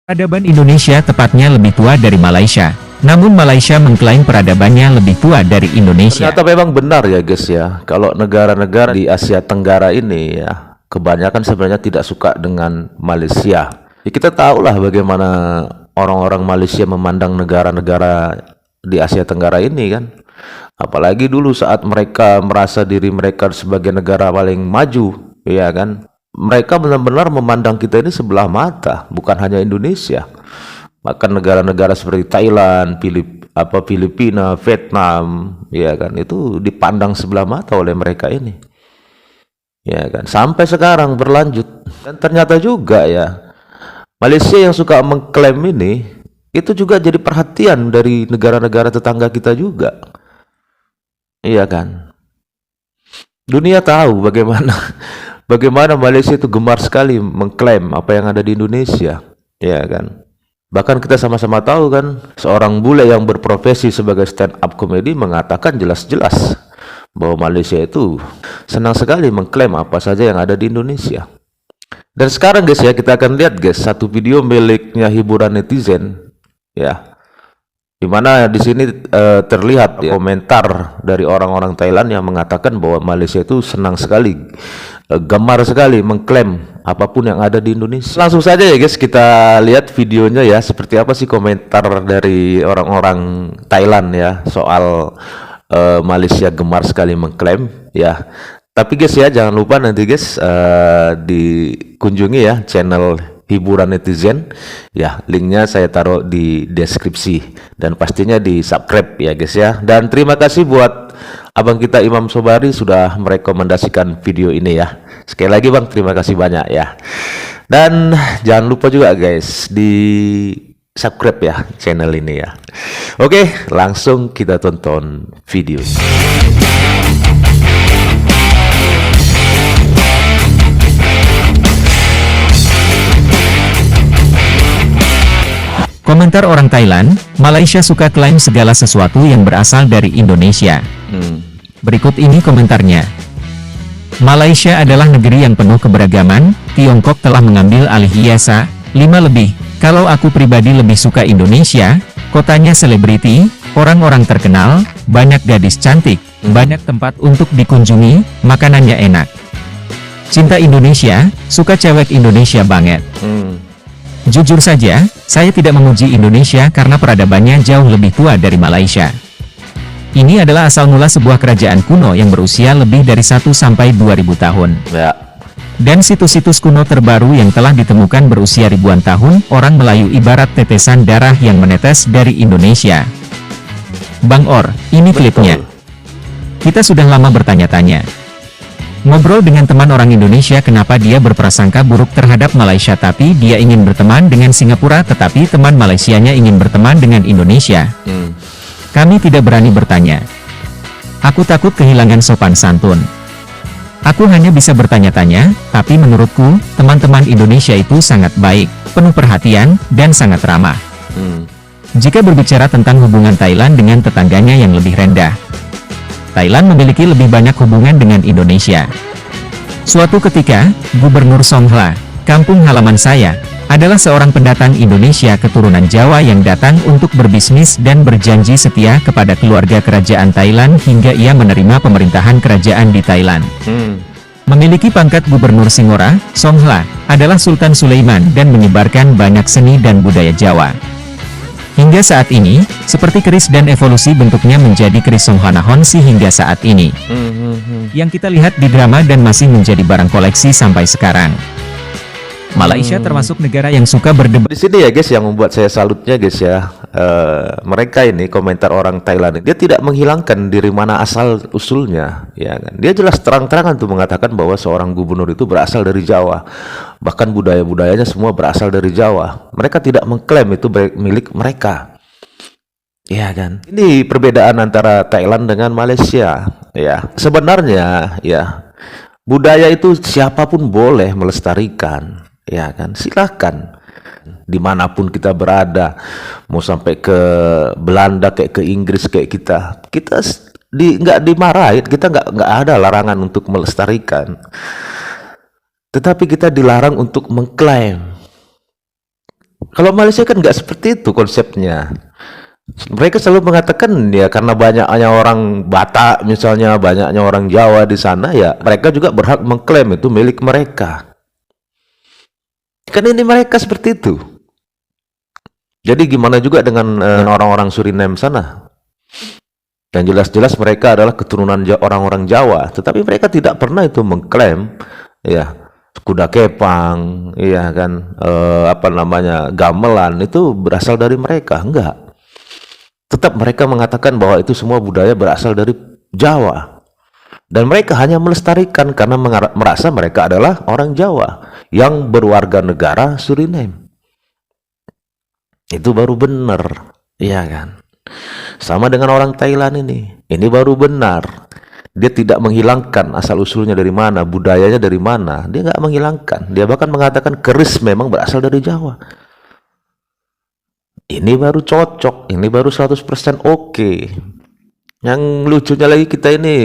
Peradaban Indonesia tepatnya lebih tua dari Malaysia. Namun Malaysia mengklaim peradabannya lebih tua dari Indonesia. Ternyata memang benar ya guys ya. Kalau negara-negara di Asia Tenggara ini ya, kebanyakan sebenarnya tidak suka dengan Malaysia. Ya, kita tahulah bagaimana orang-orang Malaysia memandang negara-negara di Asia Tenggara ini kan. Apalagi dulu saat mereka merasa diri mereka sebagai negara paling maju, ya kan. Mereka benar-benar memandang kita ini sebelah mata, bukan hanya Indonesia. Bahkan negara-negara seperti Thailand, Filipina, Vietnam, ya kan, itu dipandang sebelah mata oleh mereka ini. Ya kan, sampai sekarang berlanjut. Dan ternyata juga ya, Malaysia yang suka mengklaim ini, itu juga jadi perhatian dari negara-negara tetangga kita juga. Iya kan. Dunia tahu bagaimana Malaysia itu gemar sekali mengklaim apa yang ada di Indonesia, ya kan. Bahkan kita sama-sama tahu kan, seorang bule yang berprofesi sebagai stand up comedy mengatakan jelas-jelas bahwa Malaysia itu senang sekali mengklaim apa saja yang ada di Indonesia. Dan sekarang guys ya, kita akan lihat guys satu video miliknya hiburan netizen ya, dimana di sini terlihat ya, komentar dari orang-orang Thailand yang mengatakan bahwa Malaysia itu senang sekali, gemar sekali mengklaim apapun yang ada di Indonesia. Langsung saja ya guys, kita lihat videonya ya, seperti apa sih komentar dari orang-orang Thailand ya soal Malaysia gemar sekali mengklaim ya. Tapi guys ya, jangan lupa nanti guys dikunjungi ya channel hiburan netizen ya, linknya saya taruh di deskripsi, dan pastinya di subscribe ya guys ya. Dan terima kasih buat abang kita Imam Sobari sudah merekomendasikan video ini ya. Sekali lagi bang, terima kasih banyak ya. Dan jangan lupa juga guys di subscribe ya channel ini ya. Oke, langsung kita tonton video. Komentar orang Thailand, Malaysia suka klaim segala sesuatu yang berasal dari Indonesia. Berikut ini komentarnya. Malaysia adalah negeri yang penuh keberagaman, Tiongkok telah mengambil alih Yasa, 5 lebih. Kalau aku pribadi lebih suka Indonesia, kotanya selebriti, orang-orang terkenal, banyak gadis cantik, banyak tempat untuk dikunjungi, makanannya enak. Cinta Indonesia, suka cewek Indonesia banget. Jujur saja, saya tidak memuji Indonesia karena peradabannya jauh lebih tua dari Malaysia. Ini adalah asal mula sebuah kerajaan kuno yang berusia lebih dari 1 sampai 2000 tahun. Ya. Dan situs-situs kuno terbaru yang telah ditemukan berusia ribuan tahun, orang Melayu ibarat tetesan darah yang menetes dari Indonesia. Bang Or, ini klipnya. Kita sudah lama bertanya-tanya. Ngobrol dengan teman orang Indonesia kenapa dia berprasangka buruk terhadap Malaysia tapi dia ingin berteman dengan Singapura tetapi teman Malaysianya ingin berteman dengan Indonesia. Kami tidak berani bertanya. Aku takut kehilangan sopan santun. Aku hanya bisa bertanya-tanya, tapi menurutku, teman-teman Indonesia itu sangat baik, penuh perhatian, dan sangat ramah. Jika berbicara tentang hubungan Thailand dengan tetangganya yang lebih rendah, Thailand memiliki lebih banyak hubungan dengan Indonesia. Suatu ketika, Gubernur Songhla, kampung halaman saya, adalah seorang pendatang Indonesia keturunan Jawa yang datang untuk berbisnis dan berjanji setia kepada keluarga kerajaan Thailand hingga ia menerima pemerintahan kerajaan di Thailand. Memiliki pangkat Gubernur Singora, Songhla adalah Sultan Sulaiman dan menyebarkan banyak seni dan budaya Jawa. Hingga saat ini, seperti keris dan evolusi bentuknya menjadi keris Songhanahonsi hingga saat ini. Yang kita lihat di drama dan masih menjadi barang koleksi sampai sekarang. Malaysia termasuk negara yang suka berdebat. Di sini ya guys yang membuat saya salutnya guys ya, mereka ini komentar orang Thailand, dia tidak menghilangkan dari mana asal usulnya, ya kan? Dia jelas terang-terangan tuh mengatakan bahwa seorang gubernur itu berasal dari Jawa, bahkan budaya-budayanya semua berasal dari Jawa. Mereka tidak mengklaim itu milik mereka, ya kan? Ini perbedaan antara Thailand dengan Malaysia, ya. Sebenarnya ya budaya itu siapapun boleh melestarikan. Ya kan, silakan dimanapun kita berada, mau sampai ke Belanda kayak ke Inggris kayak kita nggak dimarahin, kita nggak ada larangan untuk melestarikan, tetapi kita dilarang untuk mengklaim Kalau Malaysia kan nggak seperti itu konsepnya. Mereka selalu mengatakan ya karena banyaknya orang Batak misalnya, banyaknya orang Jawa di sana ya, mereka juga berhak mengklaim itu milik mereka. Kan ini mereka seperti itu. Jadi gimana juga dengan orang-orang Suriname sana? Yang jelas-jelas mereka adalah keturunan orang-orang Jawa, tetapi mereka tidak pernah itu mengklaim ya kuda kepang, iya kan, gamelan itu berasal dari mereka, enggak. Tetap mereka mengatakan bahwa itu semua budaya berasal dari Jawa. Dan mereka hanya melestarikan karena merasa mereka adalah orang Jawa yang berwarga negara Suriname. Itu baru benar, iya kan. Sama dengan orang Thailand ini baru benar. Dia tidak menghilangkan asal-usulnya dari mana, budayanya dari mana. Dia nggak menghilangkan. Dia bahkan mengatakan keris memang berasal dari Jawa. Ini baru cocok, ini baru 100% oke. Yang lucunya lagi kita ini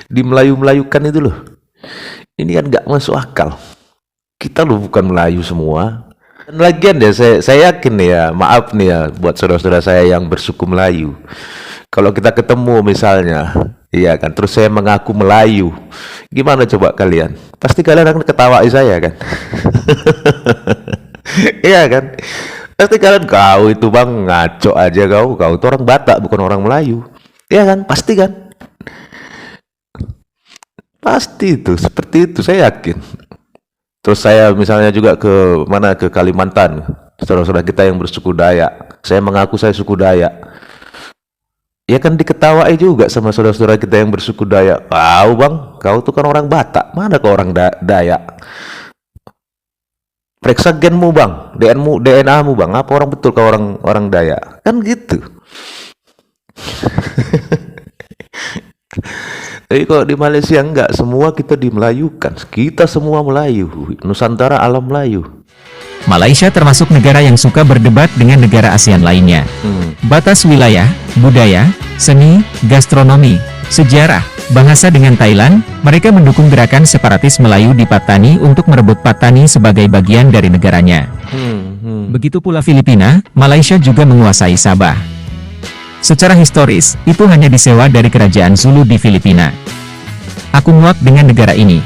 di Melayu-melayukan itu loh. Ini kan nggak masuk akal. Kita loh bukan Melayu semua. Dan lagian ya, saya yakin nih ya, maaf nih ya buat saudara-saudara saya yang bersuku Melayu. Kalau kita ketemu misalnya, iya kan, terus saya mengaku Melayu, gimana coba kalian? Pasti kalian akan ketawain saya kan? Iya kan? Pasti kalian, kau itu bang ngaco aja kau itu orang Batak bukan orang Melayu. Iya kan? Pasti kan? Pasti itu, seperti itu saya yakin. Terus saya misalnya juga ke Kalimantan, saudara-saudara kita yang bersuku Dayak. Saya mengaku saya suku Dayak. Ya kan diketawai juga sama saudara-saudara kita yang bersuku Dayak. Kau bang, kau tuh kan orang Batak. Mana kau orang Dayak? Periksa genmu bang, DNA-mu bang. Apa orang betul kau orang Dayak? Kan gitu. Tapi kalau di Malaysia enggak, semua kita dimelayukan. Kita semua Melayu, Nusantara alam Melayu. Malaysia termasuk negara yang suka berdebat dengan negara ASEAN lainnya. Batas wilayah, budaya, seni, gastronomi, sejarah, bahasa dengan Thailand, mereka mendukung gerakan separatis Melayu di Patani untuk merebut Patani sebagai bagian dari negaranya. Begitu pula Filipina, Malaysia juga menguasai Sabah. Secara historis, itu hanya disewa dari kerajaan Zulu di Filipina. Aku muak dengan negara ini.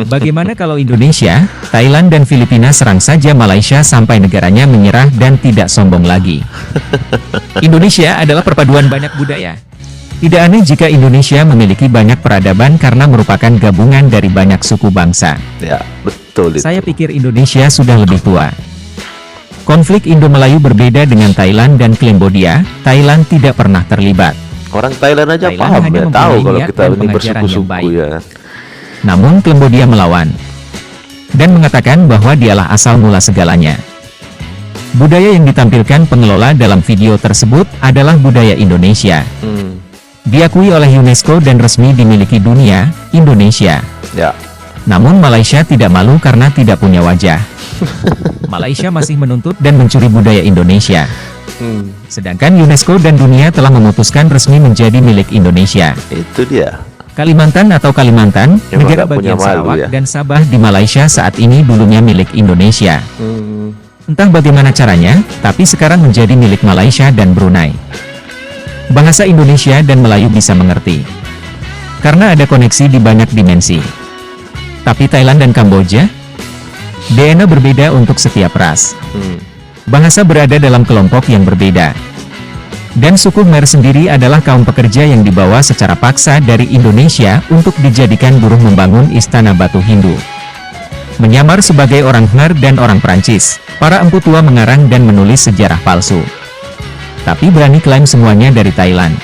Bagaimana kalau Indonesia, Thailand dan Filipina serang saja Malaysia sampai negaranya menyerah dan tidak sombong lagi? Indonesia adalah perpaduan banyak budaya. Tidak aneh jika Indonesia memiliki banyak peradaban karena merupakan gabungan dari banyak suku bangsa. Ya, betul itu. Saya pikir Indonesia sudah lebih tua. Konflik Indo-Melayu berbeda dengan Thailand dan Kamboja. Thailand tidak pernah terlibat. Orang Thailand aja Thailand paham hanya ya, tahu mempunyai kalau niat kita dan ini pengajaran yang bersuku-suku baik. ya. Namun Kamboja melawan dan mengatakan bahwa dialah asal mula segalanya. Budaya yang ditampilkan pengelola dalam video tersebut adalah budaya Indonesia. Diakui oleh UNESCO dan resmi dimiliki dunia, Indonesia. Ya. Namun Malaysia tidak malu karena tidak punya wajah. Malaysia masih menuntut dan mencuri budaya Indonesia. Sedangkan UNESCO dan dunia telah memutuskan resmi menjadi milik Indonesia. Itu dia. Kalimantan atau Kalimantan, Ya, negara nggak punya bagian malu Sarawak ya. dan Sabah di Malaysia saat ini dulunya milik Indonesia. Entah bagaimana caranya, tapi sekarang menjadi milik Malaysia dan Brunei. Bahasa Indonesia dan Melayu bisa mengerti. Karena ada koneksi di banyak dimensi. Tapi Thailand dan Kamboja, DNA berbeda untuk setiap ras. Bahasa berada dalam kelompok yang berbeda. Dan suku Khmer sendiri adalah kaum pekerja yang dibawa secara paksa dari Indonesia untuk dijadikan buruh membangun istana batu Hindu. Menyamar sebagai orang Khmer dan orang Prancis, para empu tua mengarang dan menulis sejarah palsu. Tapi berani klaim semuanya dari Thailand.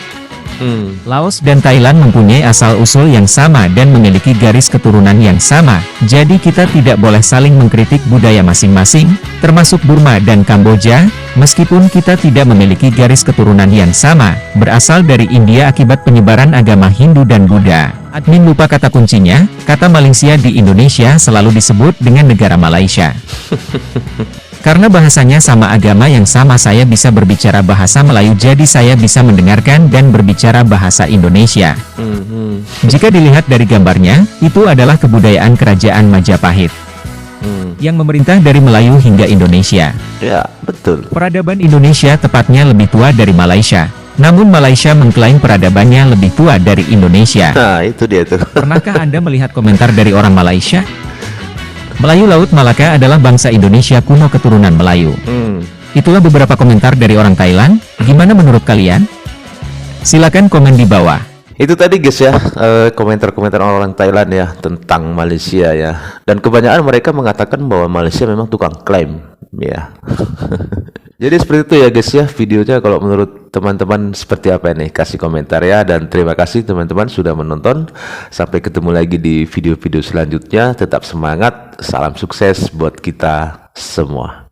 Laos dan Thailand mempunyai asal-usul yang sama dan memiliki garis keturunan yang sama, jadi kita tidak boleh saling mengkritik budaya masing-masing, termasuk Burma dan Kamboja, meskipun kita tidak memiliki garis keturunan yang sama, berasal dari India akibat penyebaran agama Hindu dan Buddha. Admin lupa kata kuncinya, kata Malaysia di Indonesia selalu disebut dengan negara Malaysia. Karena bahasanya sama agama yang sama saya bisa berbicara bahasa Melayu jadi saya bisa mendengarkan dan berbicara bahasa Indonesia. Jika dilihat dari gambarnya, itu adalah kebudayaan kerajaan Majapahit. yang memerintah dari Melayu hingga Indonesia. Ya, betul. Peradaban Indonesia tepatnya lebih tua dari Malaysia. Namun Malaysia mengklaim peradabannya lebih tua dari Indonesia. Nah, itu dia tuh. Pernahkah Anda melihat komentar dari orang Malaysia? Melayu Laut Malaka adalah bangsa Indonesia kuno keturunan Melayu. Itulah beberapa komentar dari orang Thailand. Gimana menurut kalian? Silakan komen di bawah. Itu tadi guys ya, komentar-komentar orang Thailand ya tentang Malaysia ya. Dan kebanyakan mereka mengatakan bahwa Malaysia memang tukang klaim ya. Jadi seperti itu ya guys ya videonya. Kalau menurut teman-teman seperti apa nih? Kasih komentar ya. Dan terima kasih teman-teman sudah menonton. Sampai ketemu lagi di video-video selanjutnya. Tetap semangat, salam sukses buat kita semua.